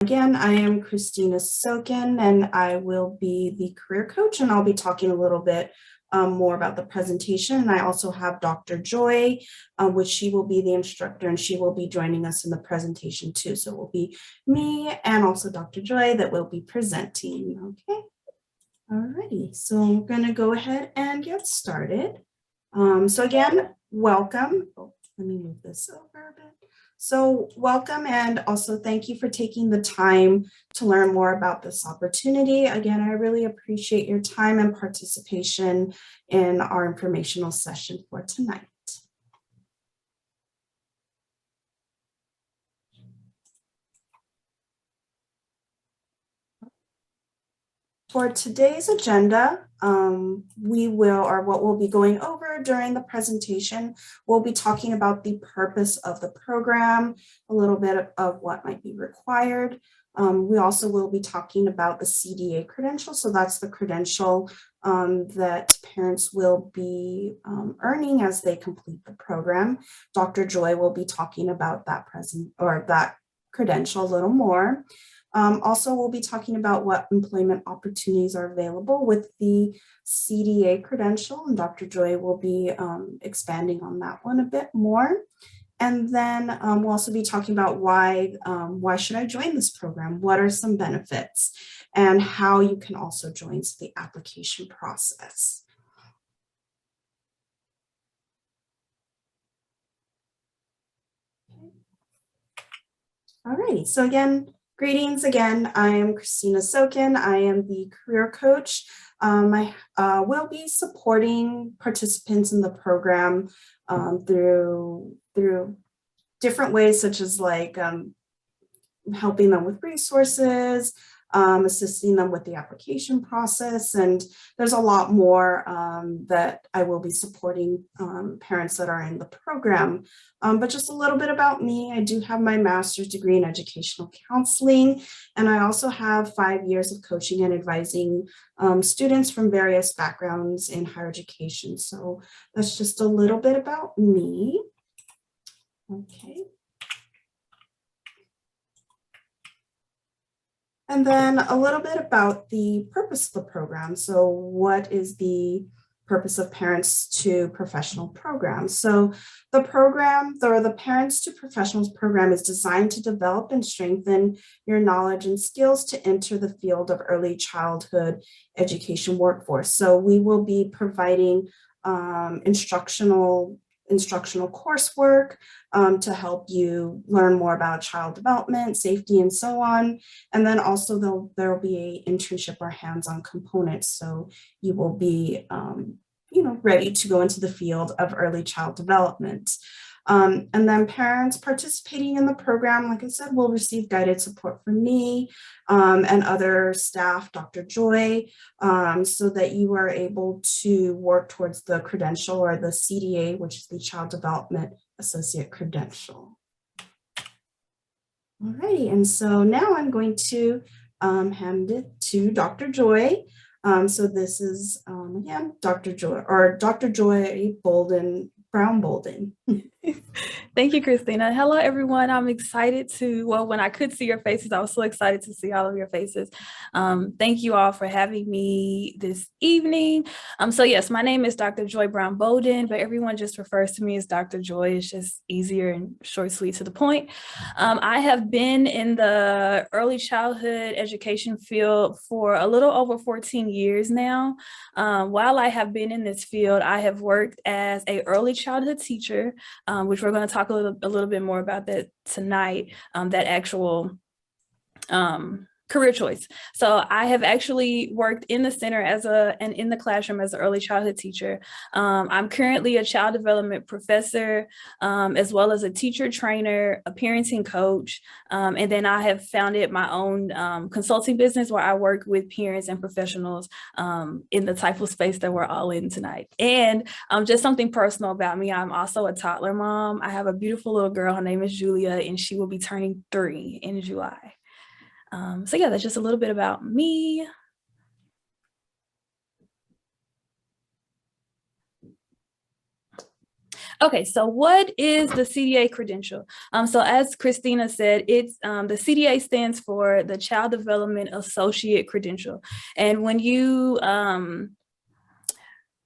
Again, I am Christina Sokin, and I will be the career coach, and I'll be talking a little bit more about the presentation. And I also have Dr. Joy, which she will be the instructor, and she will be joining us in the presentation too. So it will be me and also Dr. Joy that will be presenting. Okay. Alrighty, so we're going to go ahead and get started. So again, welcome. Oh, let me move this over a bit. So welcome, and also thank you for taking the time to learn more about this opportunity. Again, I really appreciate your time and participation in our informational session for tonight. For today's agenda, what we'll be going over during the presentation, we'll be talking about the purpose of the program, a little bit of what might be required. We also will be talking about the CDA credential. So that's the credential that parents will be earning as they complete the program. Dr. Joy will be talking about that credential a little more. Also, we'll be talking about what employment opportunities are available with the CDA credential, and Dr. Joy will be expanding on that one a bit more. And then we'll also be talking about why should I join this program? What are some benefits? And how you can also join the application process. All right, so again, greetings again. I am Christina Sokin. I am the career coach. I will be supporting participants in the program through different ways, such as like helping them with resources, assisting them with the application process, and there's a lot more that I will be supporting parents that are in the program. But just a little bit about me, I do have my master's degree in educational counseling, and I also have 5 years of coaching and advising students from various backgrounds in higher education. So that's just a little bit about me. Okay. And then a little bit about the purpose of the program. So what is the purpose of Parents to Professional program? So the program, or the Parents to Professionals program, is designed to develop and strengthen your knowledge and skills to enter the field of early childhood education workforce. So we will be providing instructional coursework to help you learn more about child development, safety, and so on. And then also there will be an internship or hands-on component. So you will be ready to go into the field of early child development. And then parents participating in the program, like I said, will receive guided support from me and other staff, Dr. Joy, so that you are able to work towards the credential, or the CDA, which is the Child Development Associate Credential. Alrighty, and so now I'm going to hand it to Dr. Joy. So this is, again, Dr. Joy, or Dr. Joy Brown Bolden. Thank you, Christina. Hello, everyone. I'm excited when I could see your faces, I was so excited to see all of your faces. Thank you all for having me this evening. So yes, my name is Dr. Joy Brown Bolden, but everyone just refers to me as Dr. Joy. It's just easier and short, sweet, to the point. I have been in the early childhood education field for a little over 14 years now. While I have been in this field, I have worked as an early childhood teacher, which we're going to talk a little bit more about that tonight, that actual career choice. So I have actually worked in the center and in the classroom as an early childhood teacher. I'm currently a child development professor, as well as a teacher trainer, a parenting coach. And then I have founded my own consulting business where I work with parents and professionals in the type of space that we're all in tonight. And just something personal about me, I'm also a toddler mom. I have a beautiful little girl. Her name is Julia, and she will be turning 3 in July. So yeah, that's just a little bit about me. Okay, so what is the CDA credential? So as Christina said, it's the CDA stands for the Child Development Associate Credential. And when you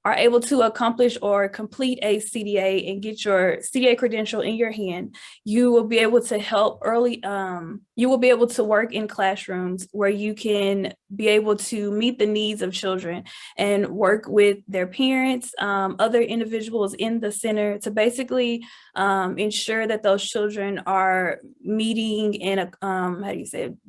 are able to accomplish or complete a CDA and get your CDA credential in your hand, you will be able to help you will be able to work in classrooms where you can be able to meet the needs of children and work with their parents, other individuals in the center to basically ensure that those children are meeting and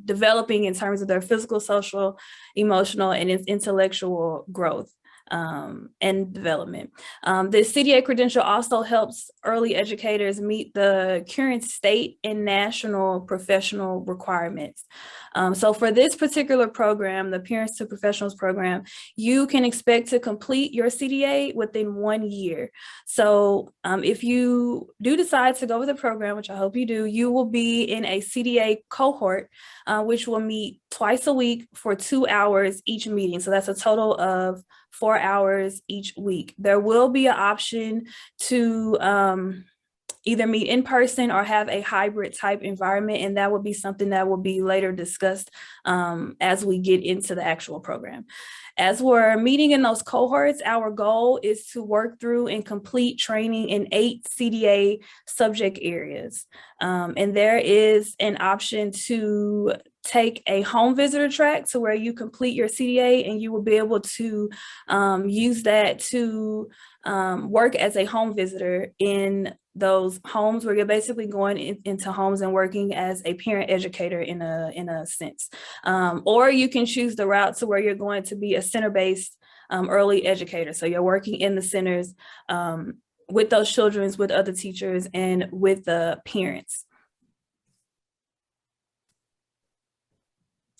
developing in terms of their physical, social, emotional, and intellectual growth and development. The CDA credential also helps early educators meet the current state and national professional requirements. So for this particular program, the Parents to Professionals program, you can expect to complete your CDA within 1 year. So if you do decide to go with the program, which I hope you do, you will be in a CDA cohort, which will meet twice a week for 2 hours each meeting. So that's a total of 4 hours each week. There will be an option to either meet in person or have a hybrid type environment, and that will be something that will be later discussed as we get into the actual program. As we're meeting in those cohorts, our goal is to work through and complete training in 8 CDA subject areas. And there is an option to take a home visitor track to where you complete your CDA, and you will be able to use that to work as a home visitor in those homes where you're basically going into homes and working as a parent educator in a sense. Or you can choose the route to where you're going to be a center-based early educator. So you're working in the centers with those children, with other teachers, and with the parents.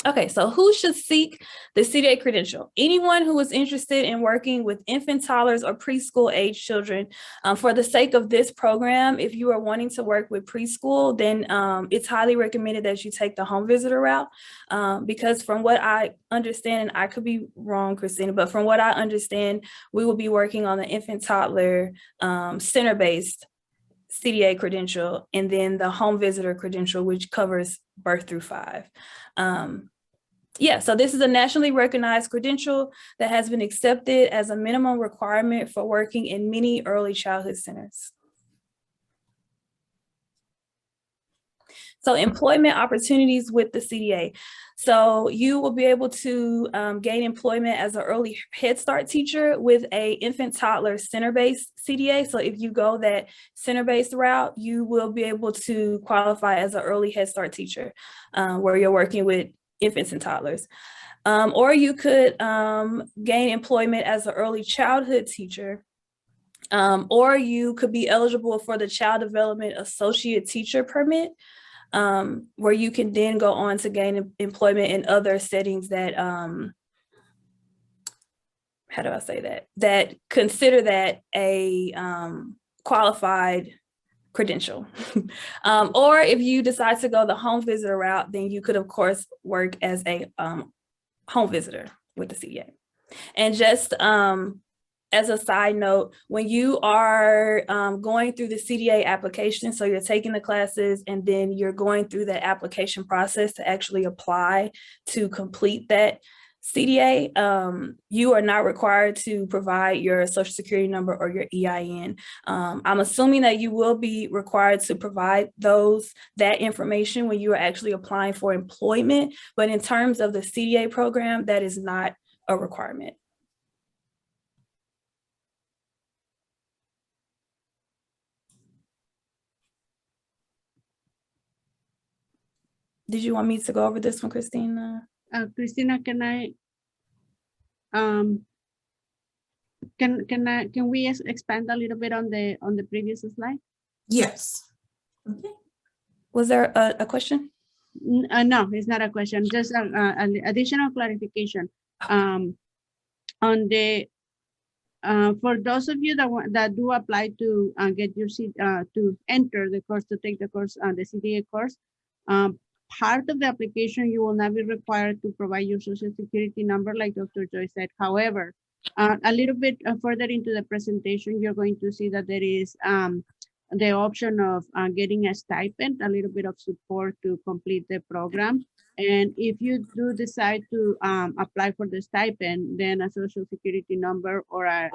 Okay, so who should seek the CDA credential? Anyone who is interested in working with infant, toddlers, or preschool age children. For the sake of this program, if you are wanting to work with preschool, then it's highly recommended that you take the home visitor route, because from what I understand, and I could be wrong, Christina, but from what I understand, we will be working on the infant, toddler, center-based CDA credential, and then the home visitor credential, which covers birth through 5. Yeah, so this is a nationally recognized credential that has been accepted as a minimum requirement for working in many early childhood centers. So employment opportunities with the CDA. So you will be able to gain employment as an early Head Start teacher with a infant toddler center-based CDA. So if you go that center-based route, you will be able to qualify as an early Head Start teacher where you're working with infants and toddlers. Or you could gain employment as an early childhood teacher. Or you could be eligible for the Child Development Associate Teacher Permit, where you can then go on to gain employment in other settings that, how do I say that? That consider that a qualified credential. Or if you decide to go the home visitor route, then you could, of course, work as a home visitor with the CDA. And just as a side note, when you are going through the CDA application, so you're taking the classes and then you're going through the application process to actually apply to complete that CDA, you are not required to provide your Social Security number or your EIN. I'm assuming that you will be required to provide that information when you are actually applying for employment, but in terms of the CDA program, that is not a requirement. Did you want me to go over this one, Christina? Christina, can we expand a little bit on the previous slide? Yes. Okay. Was there a question? No, it's not a question. Just an additional clarification. On the for those of you that do apply to get your to enter the course, to take the course, the CDA course, part of the application, you will not be required to provide your Social Security number, like Dr. Joy said. However, A little bit further into the presentation, you're going to see that there is the option of getting a stipend, a little bit of support to complete the program. And if you do decide to apply for the stipend, then a social security number or a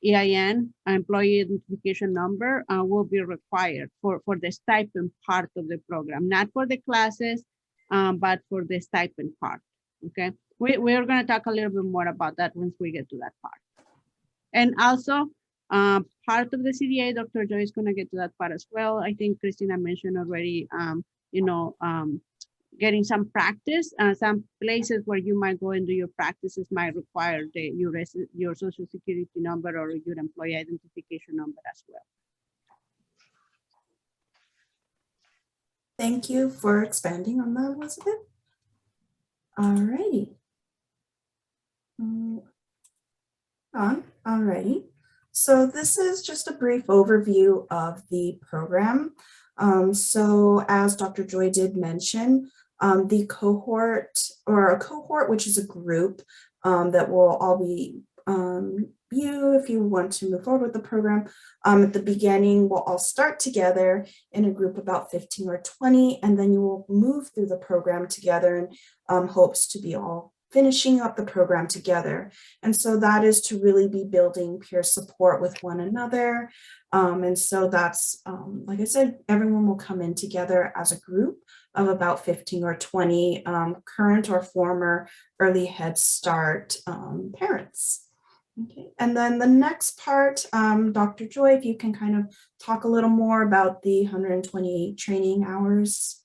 EIN, employee identification number, will be required for the stipend part of the program, not for the classes, but for the stipend part, okay? We're gonna talk a little bit more about that once we get to that part. And also, part of the CDA, Dr. Joy is gonna get to that part as well. I think Christina mentioned already, getting some practice. Some places where you might go and do your practices might require your social security number or your employee identification number as well. Thank you for expanding on that, Elizabeth. All righty. Alrighty. So this is just a brief overview of the program. So as Dr. Joy did mention, the cohort, or a cohort, which is a group that will all be you, if you want to move forward with the program, at the beginning, we'll all start together in a group about 15 or 20, and then you will move through the program together in hopes to be all finishing up the program together. And so that is to really be building peer support with one another. And so that's, like I said, everyone will come in together as a group of about 15 or 20 current or former early Head Start parents. Okay, and then the next part, Dr. Joy, if you can kind of talk a little more about the 128 training hours.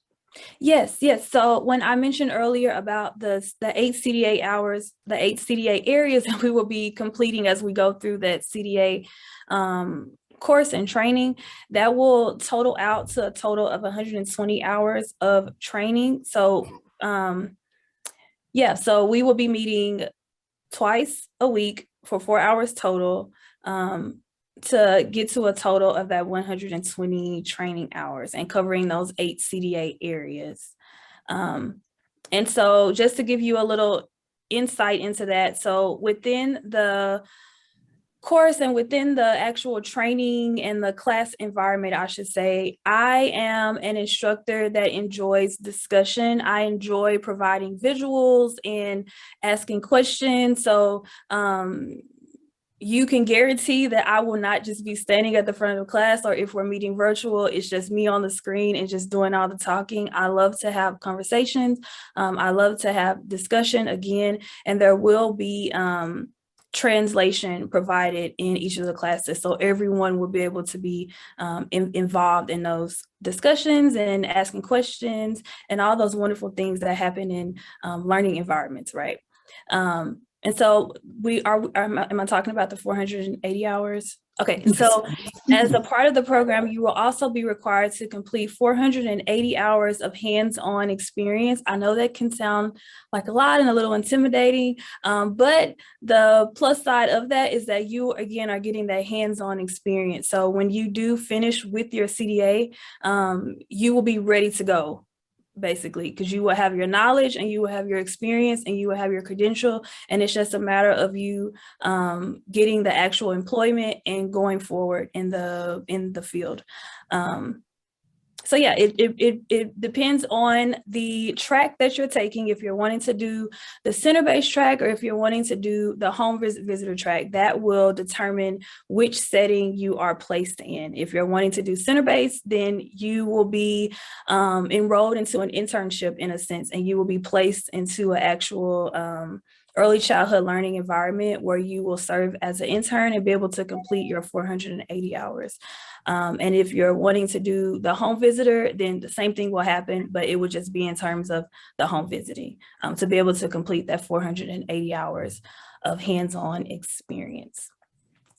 Yes. So when I mentioned earlier about the 8 CDA hours, the 8 CDA areas that we will be completing as we go through that CDA course and training, that will total out to a total of 120 hours of training. So so we will be meeting twice a week for 4 hours total to get to a total of that 120 training hours and covering those 8 CDA areas. And so just to give you a little insight into that, so within the course and within the actual training and the class environment, I should say, I am an instructor that enjoys discussion. I enjoy providing visuals and asking questions. So you can guarantee that I will not just be standing at the front of the class, or if we're meeting virtual, it's just me on the screen and just doing all the talking. I love to have conversations. I love to have discussion again, and there will be translation provided in each of the classes. So everyone will be able to be involved in those discussions and asking questions and all those wonderful things that happen in learning environments, right? And so am I talking about the 480 hours? Okay, so as a part of the program, you will also be required to complete 480 hours of hands-on experience. I know that can sound like a lot and a little intimidating, but the plus side of that is that you, again, are getting that hands-on experience. So when you do finish with your CDA, you will be ready to go, basically, because you will have your knowledge and you will have your experience and you will have your credential, and it's just a matter of you getting the actual employment and going forward in the field. So yeah, it depends on the track that you're taking. If you're wanting to do the center-based track or if you're wanting to do the home visitor track, that will determine which setting you are placed in. If you're wanting to do center-based, then you will be enrolled into an internship in a sense, and you will be placed into an actual early childhood learning environment where you will serve as an intern and be able to complete your 480 hours. And if you're wanting to do the home visitor, then the same thing will happen, but it would just be in terms of the home visiting to be able to complete that 480 hours of hands-on experience.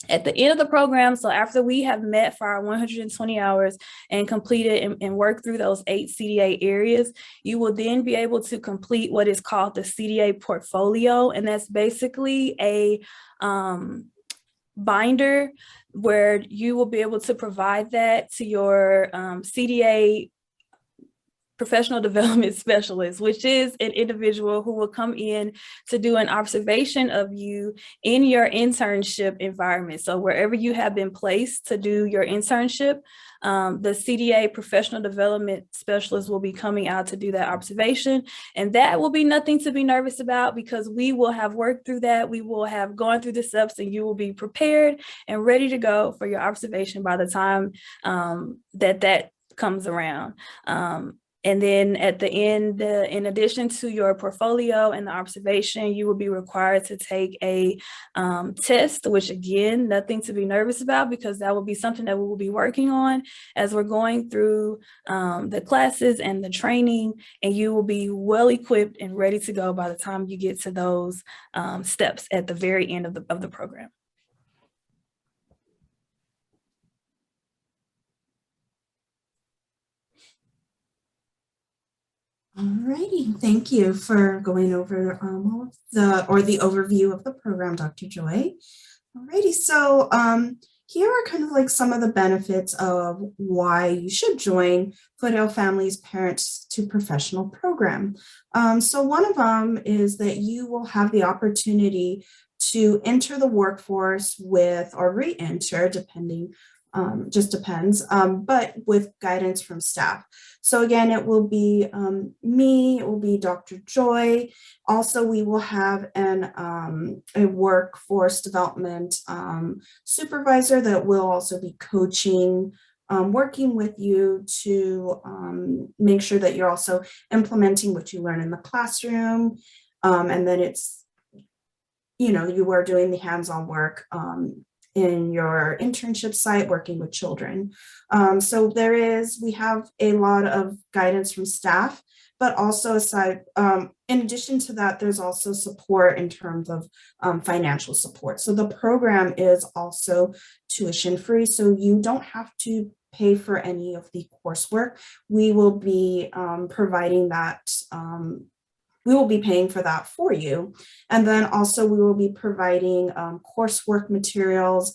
At the end of the program, so after we have met for our 120 hours and completed and worked through those 8 CDA areas, you will then be able to complete what is called the CDA portfolio. And that's basically a binder where you will be able to provide that to your CDA professional development specialist, which is an individual who will come in to do an observation of you in your internship environment. So wherever you have been placed to do your internship, the CDA professional development specialist will be coming out to do that observation. And that will be nothing to be nervous about, because we will have worked through that. We will have gone through the steps, and you will be prepared and ready to go for your observation by the time that comes around. And then at the end, in addition to your portfolio and the observation, you will be required to take a test, which again, nothing to be nervous about, because that will be something that we will be working on as we're going through the classes and the training, and you will be well equipped and ready to go by the time you get to those steps at the very end of the program. Alrighty, thank you for going over the overview of the program, Dr. Joy. Alrighty, so here are kind of like some of the benefits of why you should join Foothill Family's Parents to Professional program. So one of them is that you will have the opportunity to enter the workforce with, or re-enter, depending, just depends, but with guidance from staff. So again, it will be me, it will be Dr. Joy. Also, we will have a workforce development supervisor that will also be coaching, working with you to make sure that you're also implementing what you learn in the classroom. And then it's, you know, you are doing the hands-on work in your internship site, working with children. So we have a lot of guidance from staff, but also in addition to that, there's also support in terms of financial support. So the program is also tuition free, so you don't have to pay for any of the coursework. We will be providing that. We will be paying for that for you. And then also we will be providing coursework materials.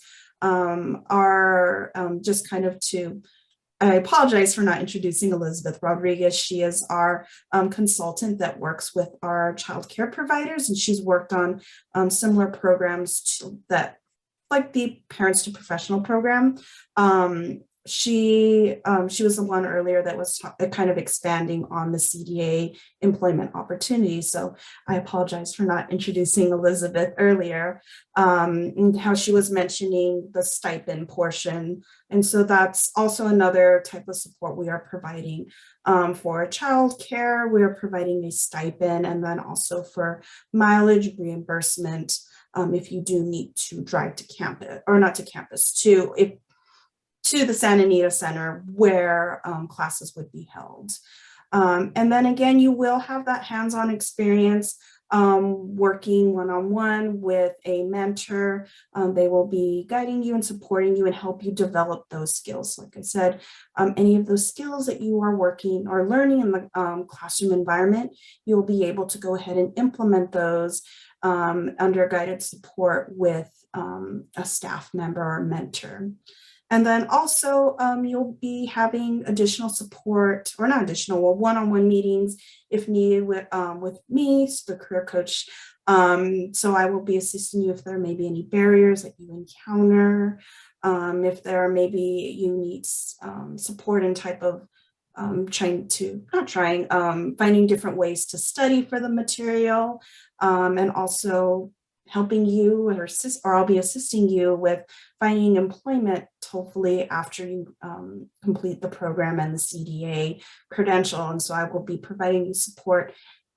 Just kind of I apologize for not introducing Elizabeth Rodriguez. She is our consultant that works with our childcare providers, and she's worked on similar programs like the Parents to Professional program. She was the one earlier that was kind of expanding on the CDA employment opportunities. So I apologize for not introducing Elizabeth earlier, and how she was mentioning the stipend portion. And so that's also another type of support we are providing for childcare. We are providing a stipend, and then also for mileage reimbursement if you do need to drive to campus, or not to campus, to the Santa Anita Center where classes would be held. And then again, you will have that hands-on experience working one-on-one with a mentor. They will be guiding you and supporting you and help you develop those skills. Like I said, any of those skills that you are working or learning in the classroom environment, you'll be able to go ahead and implement those under guided support with a staff member or mentor. And then also you'll be having additional support, or not additional, well, one-on-one meetings if needed with me, the career coach. So I will be assisting you if there may be any barriers that you encounter, if there maybe you need support in type of finding different ways to study for the material, and also helping you or I'll be assisting you with finding employment, hopefully after you complete the program and the CDA credential. And so I will be providing you support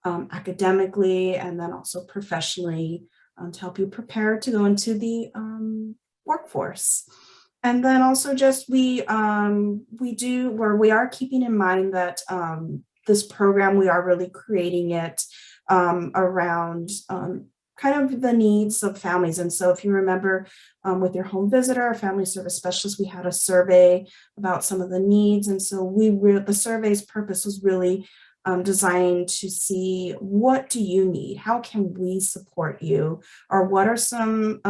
academically and then also professionally to help you prepare to go into the workforce. And then also just we are keeping in mind that this program, we are really creating it around kind of the needs of families. And so if you remember with your home visitor or family service specialist, we had a survey about some of the needs. And so the survey's purpose was really designed to see, what do you need? How can we support you? Or what are some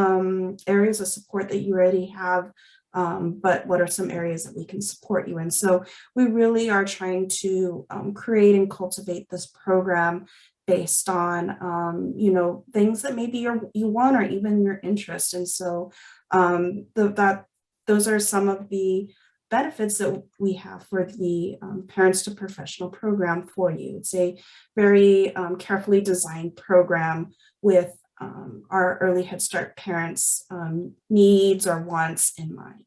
areas of support that you already have but what are some areas that we can support you in? So we really are trying to create and cultivate this program based on, you know, things that maybe you want or even your interest. And so those are some of the benefits that we have for the Parents to Professional program for you. It's a very carefully designed program with our early Head Start parents' needs or wants in mind.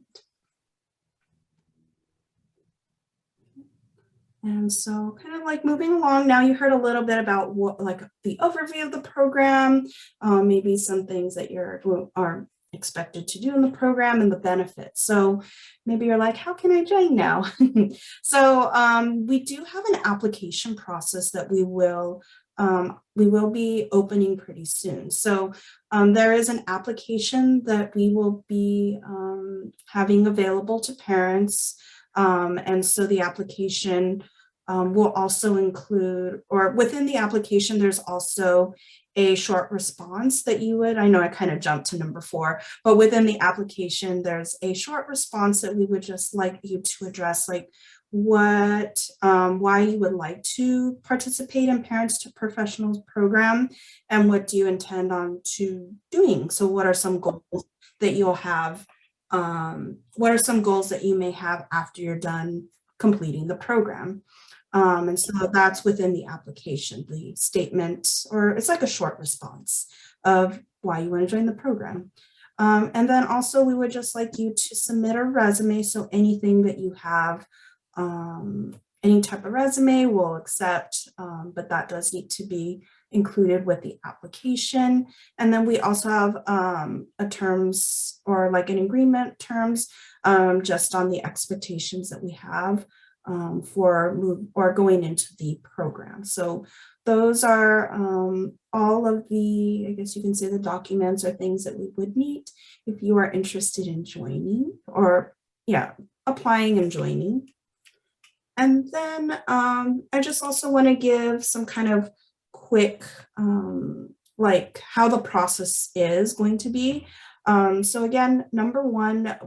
And so kind of like moving along, now you heard a little bit about what, like the overview of the program, maybe some things that are expected to do in the program and the benefits. So maybe you're like, how can I join now? So we do have an application process that we will be opening pretty soon. So there is an application that we will be having available to parents. And so the application will also include, or within the application, there's also a short response that you would, I know I kind of jumped to number 4, but within the application, there's a short response that we would just like you to address, like why you would like to participate in Parents to Professionals program and what do you intend on to doing. So what are some goals that you'll have? What are some goals that you may have after you're done completing the program? And so that's within the application, the statement, or it's like a short response of why you want to join the program. And then also we would just like you to submit a resume. So anything that you have, any type of resume we'll accept, but that does need to be included with the application. And then we also have a terms or like an agreement terms just on the expectations that we have for going into the program. So those are all of the, I guess you can say, the documents or things that we would need if you are interested in joining or applying and joining. And then I just also want to give some kind of quick like how the process is going to be. So again, number 1,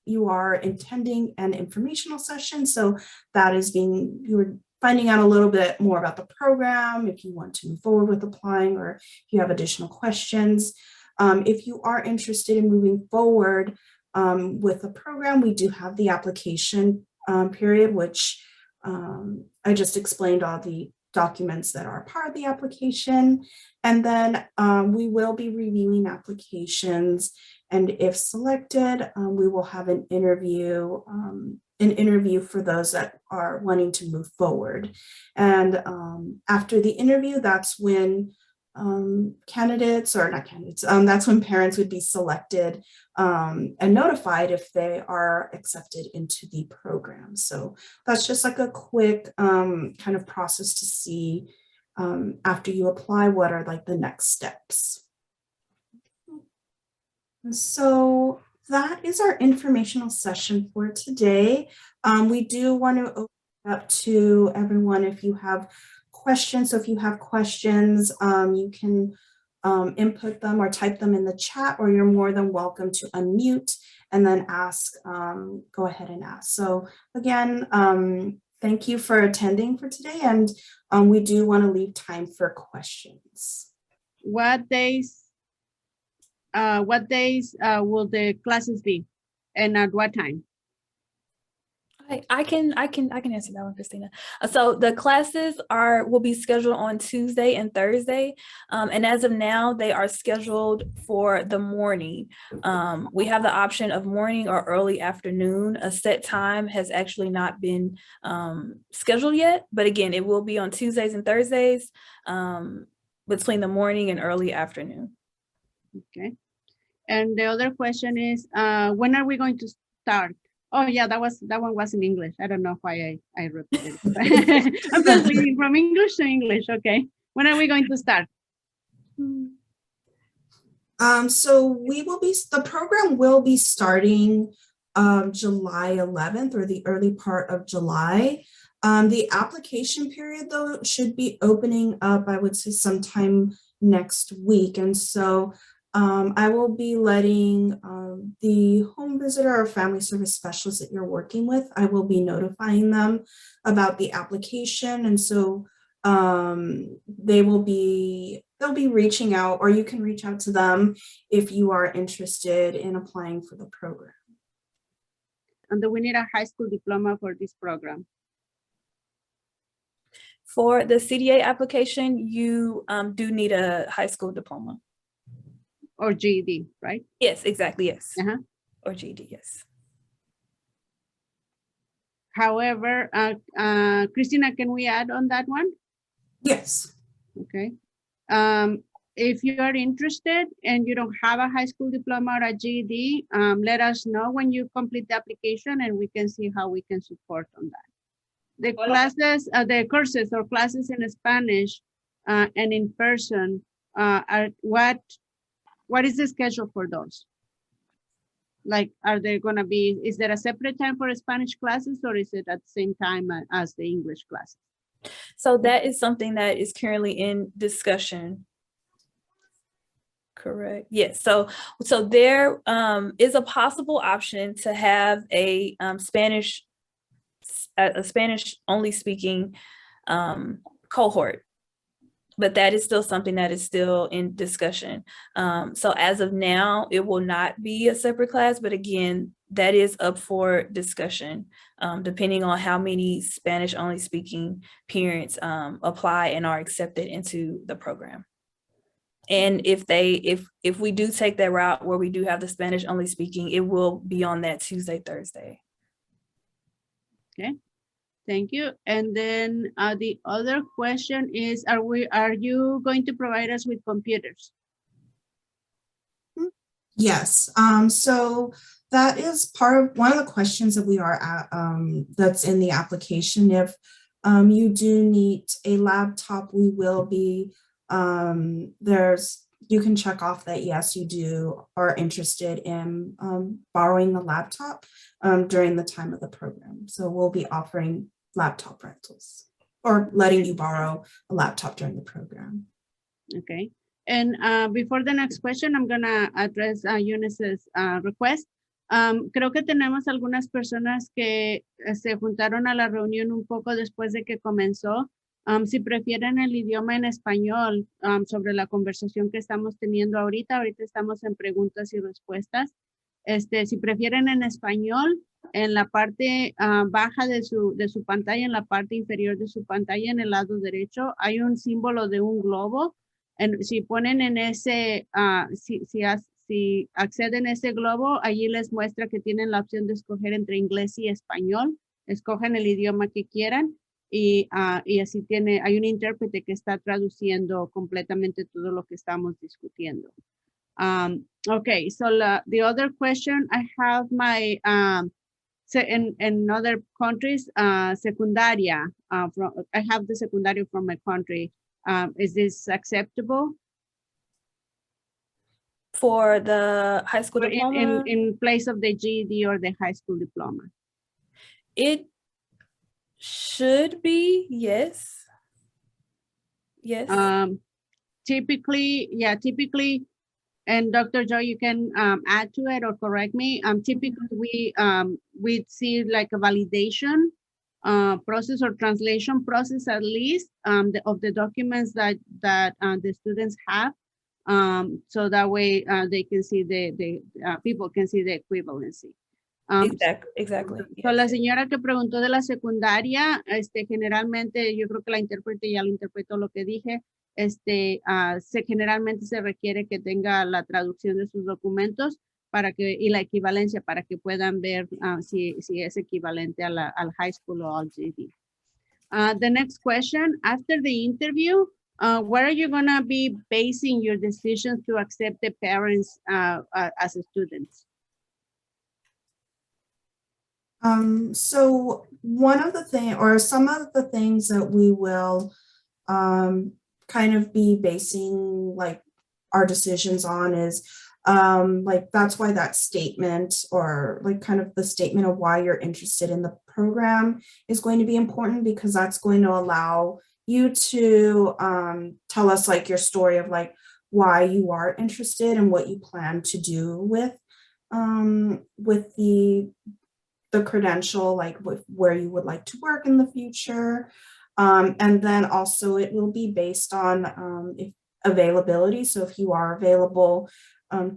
you are attending an informational session. So that is you're finding out a little bit more about the program, if you want to move forward with applying, or if you have additional questions. If you are interested in moving forward with the program, we do have the application period, which I just explained all the documents that are part of the application. And then we will be reviewing applications. And if selected, we will have an interview for those that are wanting to move forward. And after the interview, that's when that's when parents would be selected and notified if they are accepted into the program. So that's just like a quick kind of process to see after you apply, what are like the next steps. So that is our informational session for today. We do want to open up to everyone if you have questions. So if you have questions, you can input them or type them in the chat, or you're more than welcome to unmute and then ask, go ahead and ask. So again, thank you for attending for today. And we do want to leave time for questions. What days will the classes be, and at what time? I can answer that one, Christina. So the classes will be scheduled on Tuesday and Thursday, and as of now, they are scheduled for the morning. We have the option of morning or early afternoon. A set time has actually not been scheduled yet, but again, it will be on Tuesdays and Thursdays between the morning and early afternoon. Okay. And the other question is, when are we going to start? Oh yeah, that one was in English. I don't know why I repeated it. I'm translating from English to English. Okay. When are we going to start? So the program will be starting July 11th or the early part of July. The application period though should be opening up, I would say, sometime next week. And so I will be letting the home visitor or family service specialist that you're working with, I will be notifying them about the application. And so they'll be reaching out, or you can reach out to them if you are interested in applying for the program. And do we need a high school diploma for this program? For the CDA application, you do need a high school diploma. Or GED, right? Yes, exactly, yes. Uh-huh. Or GED, yes. However, Christina, can we add on that one? Yes. Okay. If you are interested and you don't have a high school diploma or a GED, let us know when you complete the application and we can see how we can support on that. The classes, the courses or classes in Spanish and in person are what is the schedule for those? Like, are they gonna be, is there a separate time for Spanish classes or is it at the same time as the English classes? So that is something that is currently in discussion. Correct. Yes. So there is a possible option to have a Spanish only speaking cohort, but that is still something that is still in discussion. So as of now, it will not be a separate class, but again, that is up for discussion, depending on how many Spanish only speaking parents apply and are accepted into the program. And if we do take that route where we do have the Spanish only speaking, it will be on that Tuesday, Thursday. Okay, thank you. And then the other question is, are you going to provide us with computers? Yes. So that is part of one of the questions that we are at, that's in the application. If you do need a laptop, we will be, you can check off that yes, you are interested in borrowing the laptop during the time of the program. So we'll be offering laptop rentals or letting you borrow a laptop during the program. Okay. And before the next question, I'm gonna address Eunice's request. Creo que tenemos algunas personas que se juntaron a la reunión un poco después de que comenzó. Si prefieren el idioma en español sobre la conversación que estamos teniendo ahorita estamos en preguntas y respuestas. Si prefieren en español, en la parte baja de su pantalla, en la parte inferior de su pantalla, en el lado derecho, hay un símbolo de un globo. Si ponen en ese, si acceden a ese globo, allí les muestra que tienen la opción de escoger entre inglés y español. Escogen el idioma que quieran y así hay un intérprete que está traduciendo completamente todo lo que estamos discutiendo. Okay, so the other question, I have my, in other countries, secundaria, I have the secundaria from my country. Is this acceptable? For the high school diploma? In place of the GED or the high school diploma? It should be, yes. Yes. Typically, and Dr. Joy, you can add to it or correct me. Typically, we see like a validation process or translation process, at least of the documents that the students have, so that way they can see the people can see the equivalency. Exactly. So la señora que preguntó de la secundaria, generalmente yo creo que la intérprete ya lo interpretó lo que dije. Generalmente se requiere que tenga la traducción de sus documentos y la equivalencia para que puedan ver si es equivalente al high school o al GED. The next question, after the interview, where are you going to be basing your decisions to accept the parents as students? So one of the things, or some of the things that we will kind of be basing like our decisions on is like, that's why that statement, or like kind of the statement of why you're interested in the program is going to be important, because that's going to allow you to tell us like your story of like why you are interested and what you plan to do with the credential, like with where you would like to work in the future. And then also it will be based on if availability. So if you are available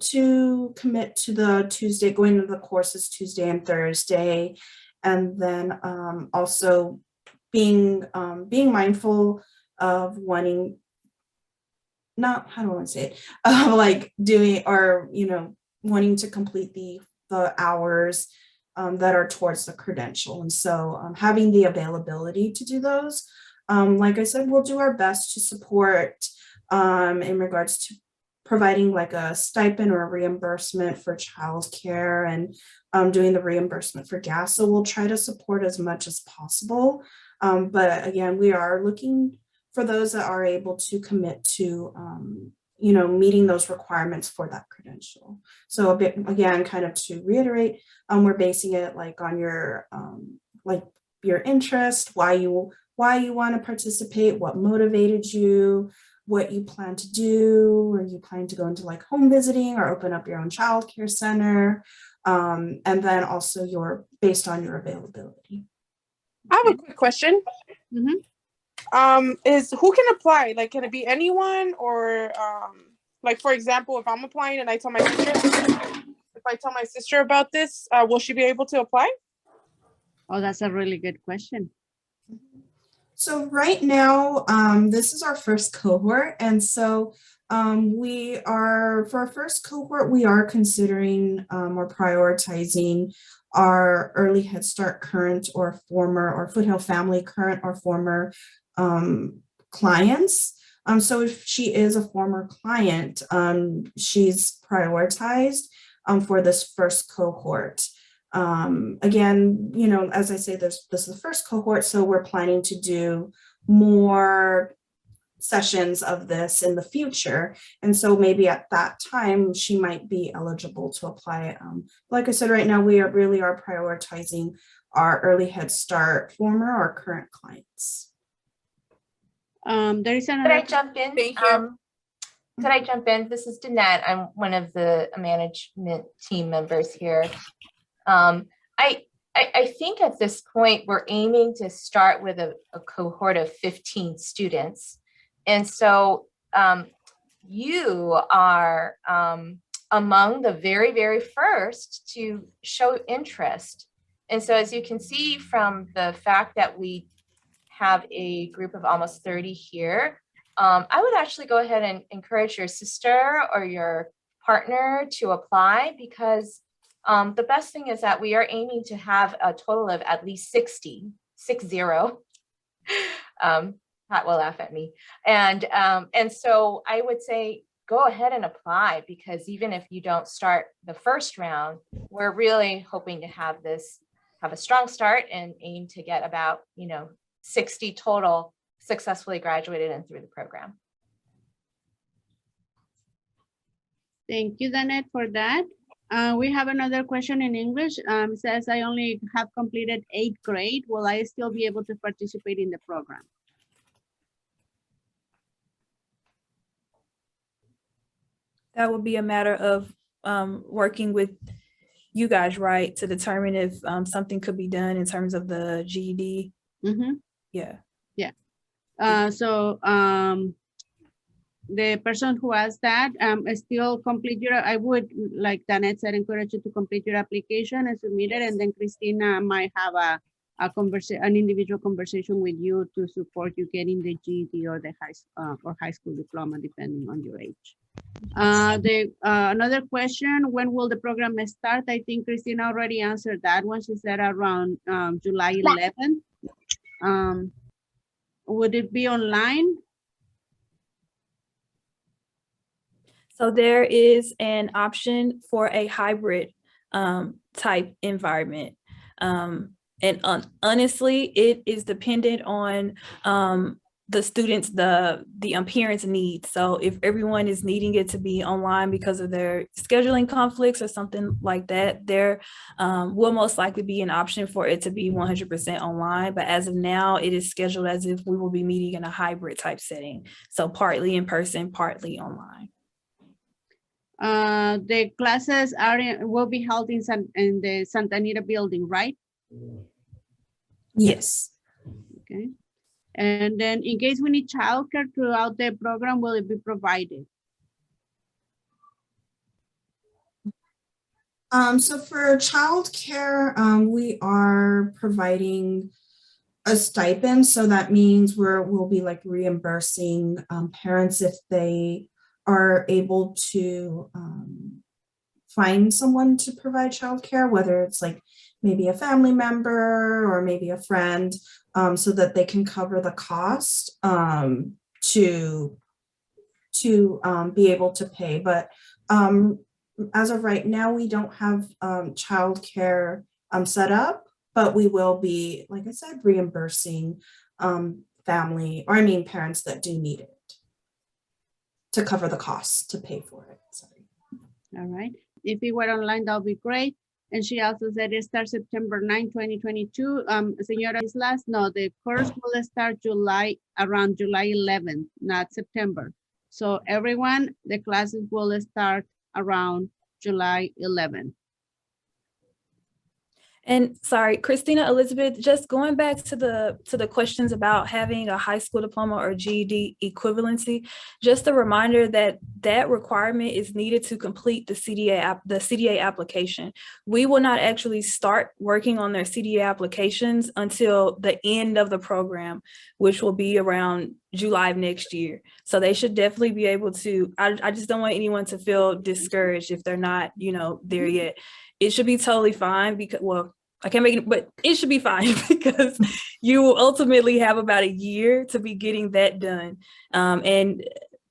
to commit to the Tuesday, going to the courses Tuesday and Thursday, and then also being mindful of wanting, not, how do I want to say it, like doing, or, you know, wanting to complete the hours that are towards the credential. And so having the availability to do those, like I said, we'll do our best to support in regards to providing like a stipend or a reimbursement for childcare, and doing the reimbursement for gas. So we'll try to support as much as possible. But again, we are looking for those that are able to commit to, you know, meeting those requirements for that credential. So a bit, again, kind of to reiterate, we're basing it like on your, like your interest, why you want to participate, what motivated you, what you plan to do, or you plan to go into like home visiting or open up your own childcare center, and then also based on your availability. I have a quick question. Is who can apply? Like, can it be anyone, or like, for example, if I'm applying and I tell my sister about this, will she be able to apply? Oh, that's a really good question. So right now, this is our first cohort. And so for our first cohort, we are considering or prioritizing our early Head Start current or former, or Foothill Family current or former clients. So if she is a former client, she's prioritized for this first cohort. Again, you know, as I say, this is the first cohort, so we're planning to do more sessions of this in the future. And so maybe at that time, she might be eligible to apply. Like I said, right now, we really are prioritizing our early Head Start former or current clients. There is another. Could I jump in? Thank you. Could I jump in? This is Danette. I'm one of the management team members here. I think at this point, we're aiming to start with a cohort of 15 students. And so you are among the very, very first to show interest. And so as you can see from the fact that we have a group of almost 30 here, I would actually go ahead and encourage your sister or your partner to apply, because the best thing is that we are aiming to have a total of at least 60. Pat will laugh at me. And so I would say, go ahead and apply, because even if you don't start the first round, we're really hoping to have a strong start and aim to get about, 60 total successfully graduated and through the program. Thank you, Danette, for that. We have another question in English. It says, I only have completed 8th grade. Will I still be able to participate in the program? That would be a matter of working with you guys, right, to determine if something could be done in terms of the GED. Mm-hmm. Yeah. So the person who asked that still complete your, I would, like Danette said, encourage you to complete your application and submit it, and then Christina might have an individual conversation with you to support you getting the GED or the high school diploma, depending on your age. Another question, when will the program start? I think Christina already answered that one. She said around July 11th. Would it be online? So there is an option for a hybrid type environment. And honestly, it is dependent on the students, the parents' needs. So if everyone is needing it to be online because of their scheduling conflicts or something like that, there will most likely be an option for it to be 100% online. But as of now, it is scheduled as if we will be meeting in a hybrid type setting. So partly in person, partly online. The classes will be held in the Santa Anita building, right? Yes. Okay. And then in case we need childcare throughout the program, will it be provided? So for childcare, we are providing a stipend. So that means we'll be like reimbursing parents if they are able to find someone to provide childcare, whether it's like maybe a family member or maybe a friend, so that they can cover the cost to be able to pay. But as of right now, we don't have childcare set up, but we will be, like I said, reimbursing parents that do need it to cover the costs to pay for it. Sorry. All right. If it were online, that would be great. And she also said it starts September 9, 2022. Senora Islas, no, the course will start around July 11th, not September. So everyone, the classes will start around July 11th. And sorry, Christina, Elizabeth, just going back to the questions about having a high school diploma or GED equivalency, just a reminder that that requirement is needed to complete the CDA application. We will not actually start working on their CDA applications until the end of the program, which will be around July of next year. So they should definitely be able to, I just don't want anyone to feel discouraged if they're not, there yet. It should be totally fine because, well, I can't make it, but it should be fine because you will ultimately have about a year to be getting that done. And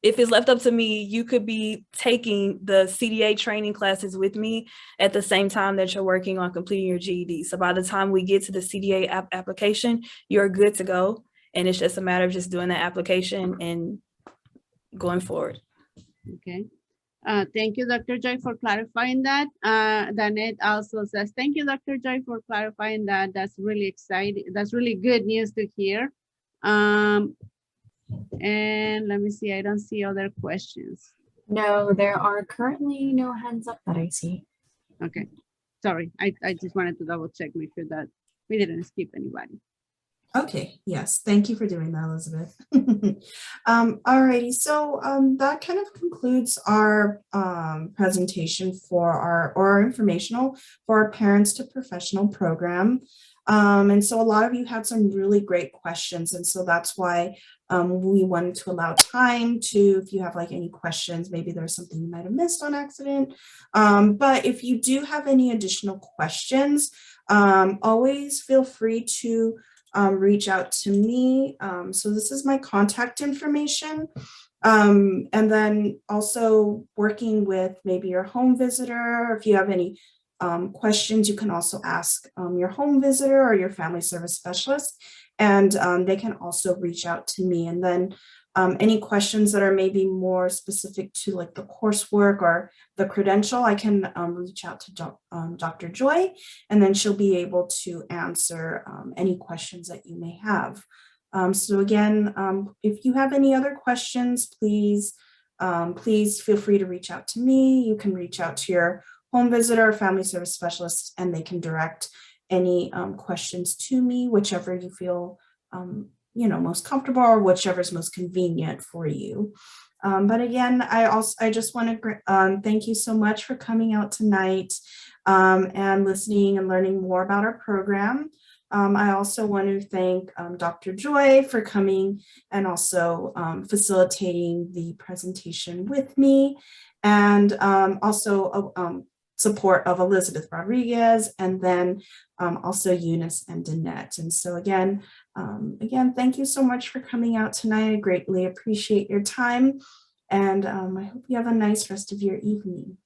if it's left up to me, you could be taking the CDA training classes with me at the same time that you're working on completing your GED. So by the time we get to the CDA application, you're good to go. And it's just a matter of just doing that application and going forward. Okay. Thank you, Dr. Joy, for clarifying that. Danette also says, thank you, Dr. Joy, for clarifying that. That's really exciting. That's really good news to hear. And let me see, I don't see other questions. No, there are currently no hands up that I see. Okay, sorry. I just wanted to double check, make sure that we didn't skip anybody. Okay, yes, thank you for doing that, Elizabeth. Alrighty, so that kind of concludes our presentation for our informational for our Parents to Professional program. And so a lot of you had some really great questions, and so that's why we wanted to allow time to, if you have like any questions, maybe there's something you might have missed on accident. But if you do have any additional questions, always feel free to reach out to me. So this is my contact information. And then also working with maybe your home visitor. If you have any questions, you can also ask your home visitor or your family service specialist, and they can also reach out to me. And then any questions that are maybe more specific to like the coursework or the credential, I can reach out to Dr. Joy, and then she'll be able to answer any questions that you may have. So again, if you have any other questions, please feel free to reach out to me. You can reach out to your home visitor or family service specialist, and they can direct any questions to me, whichever you feel most comfortable or whichever is most convenient for you. But again, I just want to thank you so much for coming out tonight and listening and learning more about our program. I also want to thank Dr. Joy for coming and also facilitating the presentation with me, and also support of Elizabeth Rodriguez, and then also Eunice and Danette. And so again, thank you so much for coming out tonight. I greatly appreciate your time, and I hope you have a nice rest of your evening.